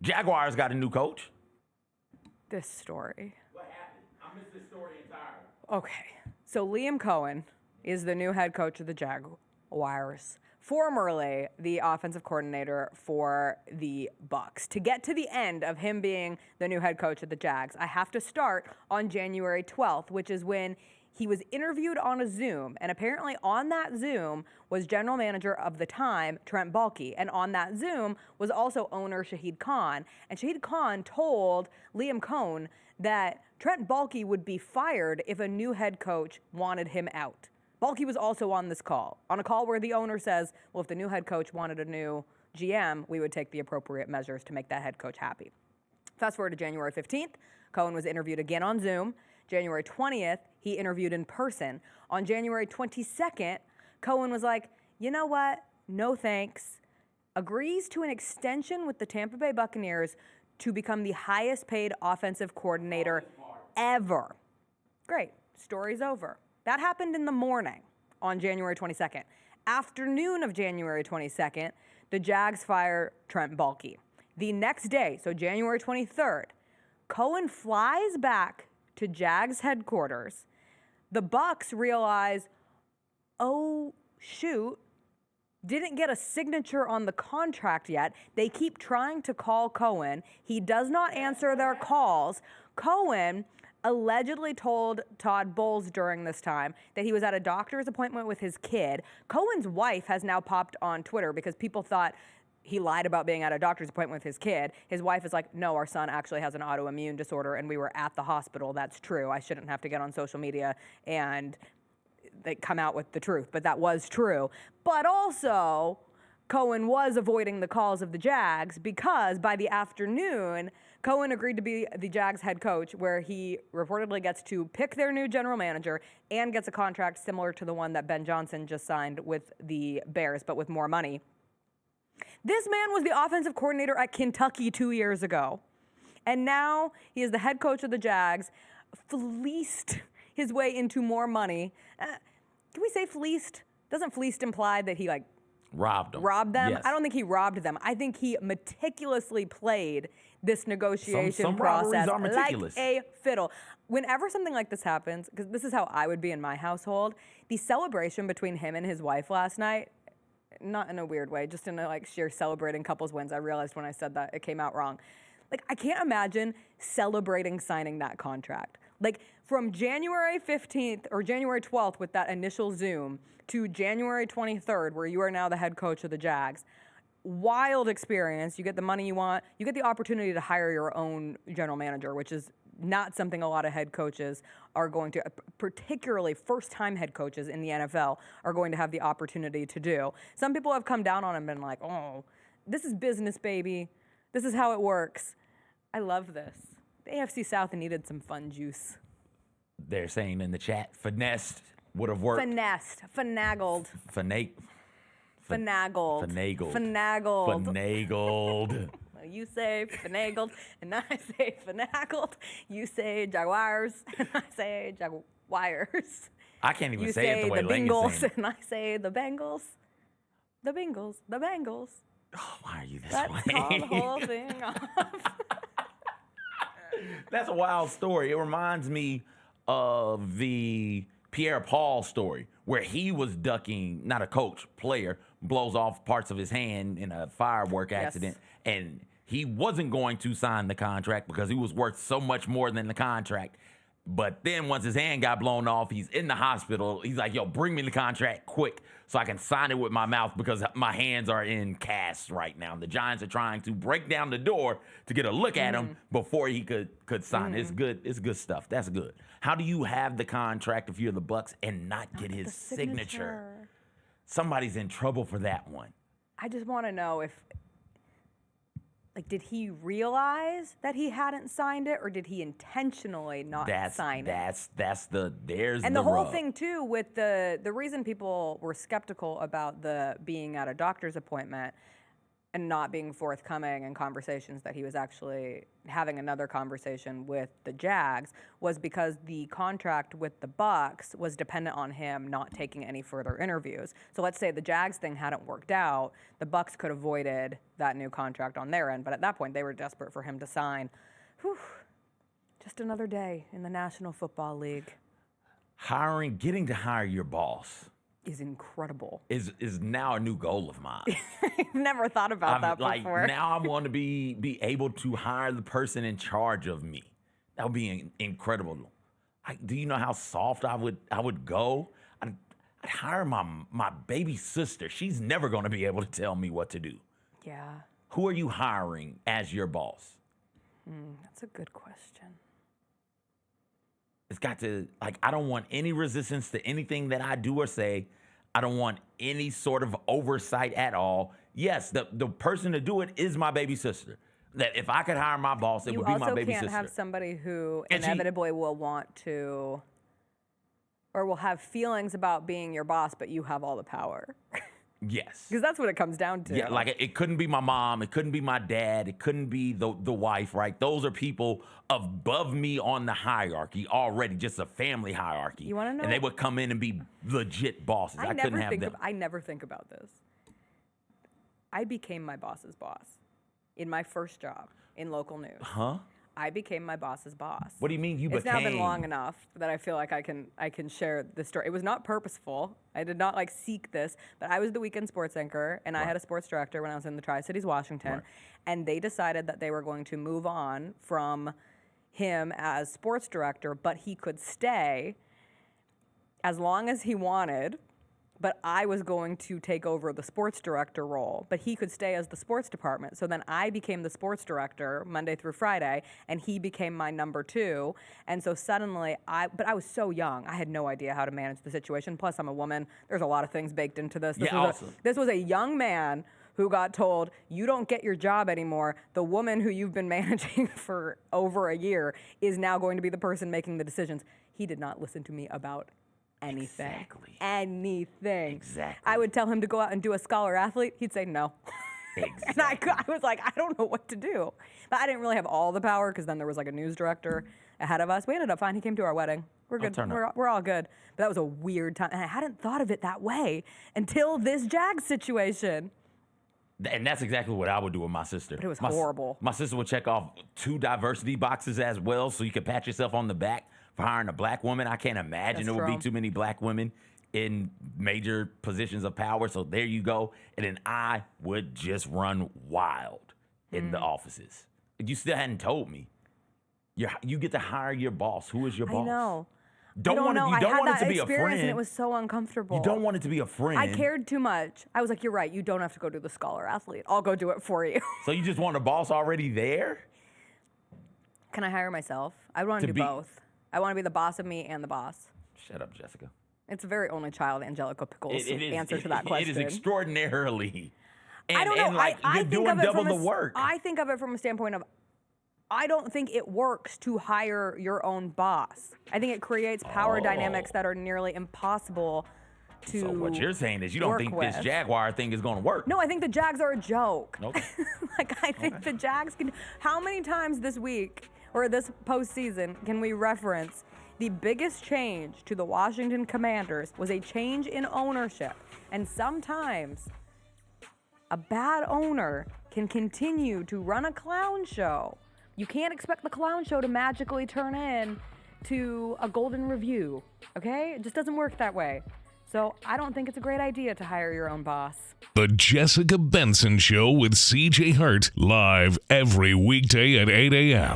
Jaguars got a new coach. This story. What happened? I missed this story entirely. Okay. So Liam Coen is the new head coach of the Jaguars, formerly the offensive coordinator for the Bucs. To get to the end of him being the new head coach of the Jags, I have to start on January 12th, which is when he was interviewed on a Zoom, and apparently on that Zoom was general manager of the time, Trent Baalke, and on that Zoom was also owner Shahid Khan. And Shahid Khan told Liam Coen that Trent Baalke would be fired if a new head coach wanted him out. Baalke was also on this call, on a call where the owner says, well, if the new head coach wanted a new GM, we would take the appropriate measures to make that head coach happy. Fast forward to January 15th, Coen was interviewed again on Zoom. January 20th, he interviewed in person. On January 22nd, Coen was like, you know what? No thanks. Agrees to an extension with the Tampa Bay Buccaneers to become the highest paid offensive coordinator ever. Great. Story's over. That happened in the morning on January 22nd. Afternoon of January 22nd, the Jags fire Trent Baalke. The next day, so January 23rd, Coen flies back to Jags headquarters. The Bucs realize, oh, shoot, didn't get a signature on the contract yet. They keep trying to call Coen. He does not answer their calls. Coen allegedly told Todd Bowles during this time that he was at a doctor's appointment with his kid. Cohen's wife has now popped on Twitter because people thought he lied about being at a doctor's appointment with his kid. His wife is like, no, our son actually has an autoimmune disorder and we were at the hospital. That's true. I shouldn't have to get on social media and they come out with the truth, but that was true. But also, Coen was avoiding the calls of the Jags because by the afternoon, Coen agreed to be the Jags head coach, where he reportedly gets to pick their new general manager and gets a contract similar to the one that Ben Johnson just signed with the Bears, but with more money. This man was the offensive coordinator at Kentucky 2 years ago. And now he is the head coach of the Jags, fleeced his way into more money. Can we say fleeced? Doesn't fleeced imply that he robbed them? Yes. I don't think he robbed them. I think he meticulously played this negotiation some process are meticulous. like a fiddle. Whenever something like this happens, because this is how I would be in my household, the celebration between him and his wife last night, not in a weird way, just in a sheer celebrating couples wins. I realized when I said that it came out wrong. I can't imagine celebrating signing that contract. From January 15th or January 12th with that initial Zoom to January 23rd, where you are now the head coach of the Jags, wild experience. You get the money you want. You get the opportunity to hire your own general manager, which is not something a lot of head coaches are going to, particularly first-time head coaches in the NFL, are going to have the opportunity to do. Some people have come down on him and been like, oh, this is business, baby. This is how it works. I love this. The AFC South needed some fun juice. They're saying in the chat, finessed would have worked. Finessed. Finagled. Finagled. Finagled. Finagled. Finagled. You say finagled, and I say finagled. You say Jaguars, and I say Jaguars. I can't even say it the way the Lang is Bengals, saying. and I say the Bengals. The Bengals. The Bengals. Oh, why are you this Let's way? call the whole thing off. That's a wild story. It reminds me of the Pierre Paul story, where he was ducking, not a coach, player, blows off parts of his hand in a firework accident, and he wasn't going to sign the contract because he was worth so much more than the contract. But then once his hand got blown off, he's in the hospital. He's like, yo, bring me the contract quick so I can sign it with my mouth because my hands are in casts right now. The Giants are trying to break down the door to get a look at him before he could sign. It's good. It's good stuff. That's good. How do you have the contract if you're the Bucs and not get his signature? Somebody's in trouble for that one. I just want to know if, did he realize that he hadn't signed it, or did he intentionally not sign it? And the whole thing too with the reason people were skeptical about the being at a doctor's appointment, and not being forthcoming in conversations that he was actually having another conversation with the Jags was because the contract with the Bucs was dependent on him not taking any further interviews. So let's say the Jags thing hadn't worked out, the Bucs could have avoided that new contract on their end, but at that point they were desperate for him to sign. Whew. Just another day in the National Football League. Getting to hire your boss is incredible. Is now a new goal of mine. I've never thought about that before. Now I want to be able to hire the person in charge of me. That would be incredible. Do you know how soft I would go? I'd hire my baby sister. She's never going to be able to tell me what to do. Yeah. Who are you hiring as your boss? That's a good question. It's got to, I don't want any resistance to anything that I do or say. I don't want any sort of oversight at all. Yes, the person to do it is my baby sister. That if I could hire my boss, it would be my baby sister. You also can't have somebody who inevitably will want to, or will have feelings about being your boss, but you have all the power. Yes. Because that's what it comes down to. Yeah, it couldn't be my mom. It couldn't be my dad. It couldn't be the wife, right? Those are people above me on the hierarchy already, just a family hierarchy. You want to know? And they would come in and be legit bosses. I couldn't have them. I never think about this. I became my boss's boss in my first job in local news. Huh? I became my boss's boss. What do you mean you became? It's became? now been long enough that I feel like I can share this story. It was not purposeful. I did not seek this, but I was the weekend sports anchor, and I had a sports director when I was in the Tri-Cities, Washington, and they decided that they were going to move on from him as sports director, but he could stay as long as he wanted. But I was going to take over the sports director role, but he could stay as the sports department. So then I became the sports director Monday through Friday, and he became my number 2. And so suddenly, but I was so young, I had no idea how to manage the situation. Plus, I'm a woman. There's a lot of things baked into this. This was a young man who got told, you don't get your job anymore. The woman who you've been managing for over a year is now going to be the person making the decisions. He did not listen to me about anything. Exactly. Anything. Exactly. I would tell him to go out and do a scholar athlete. He'd say no. Exactly. And I was like, I don't know what to do. But I didn't really have all the power because then there was a news director ahead of us. We ended up fine. He came to our wedding. We're good. We're all good. But that was a weird time. And I hadn't thought of it that way until this Jags situation. And that's exactly what I would do with my sister. But it was horrible. My sister would check off 2 diversity boxes as well, so you could pat yourself on the back for hiring a black woman. I can't imagine there would be too many black women in major positions of power. So there you go. And then I would just run wild in the offices. You still hadn't told me. You get to hire your boss. Who is your boss? I know. You don't want it to be a friend. And it was so uncomfortable. You don't want it to be a friend. I cared too much. I was like, you're right. You don't have to go do the scholar athlete. I'll go do it for you. So you just want a boss already there? Can I hire myself? I want to do both. I want to be the boss of me and the boss. Shut up, Jessica. It's a very only child Angelica Pickles answer to that question. It is extraordinarily. And, I don't know. You're doing double the work. I think of it from a standpoint of, I don't think it works to hire your own boss. I think it creates power dynamics that are nearly impossible to So what you're saying is you don't think this Jaguar thing is going to work? No, I think the Jags are a joke. Okay. I think the Jags can. How many times this week or this postseason can we reference the biggest change to the Washington Commanders was a change in ownership? And sometimes a bad owner can continue to run a clown show. You can't expect the clown show to magically turn in to a golden review, okay? It just doesn't work that way. So I don't think it's a great idea to hire your own boss. The Jessica Benson Show with CJ Hart, live every weekday at 8 a.m.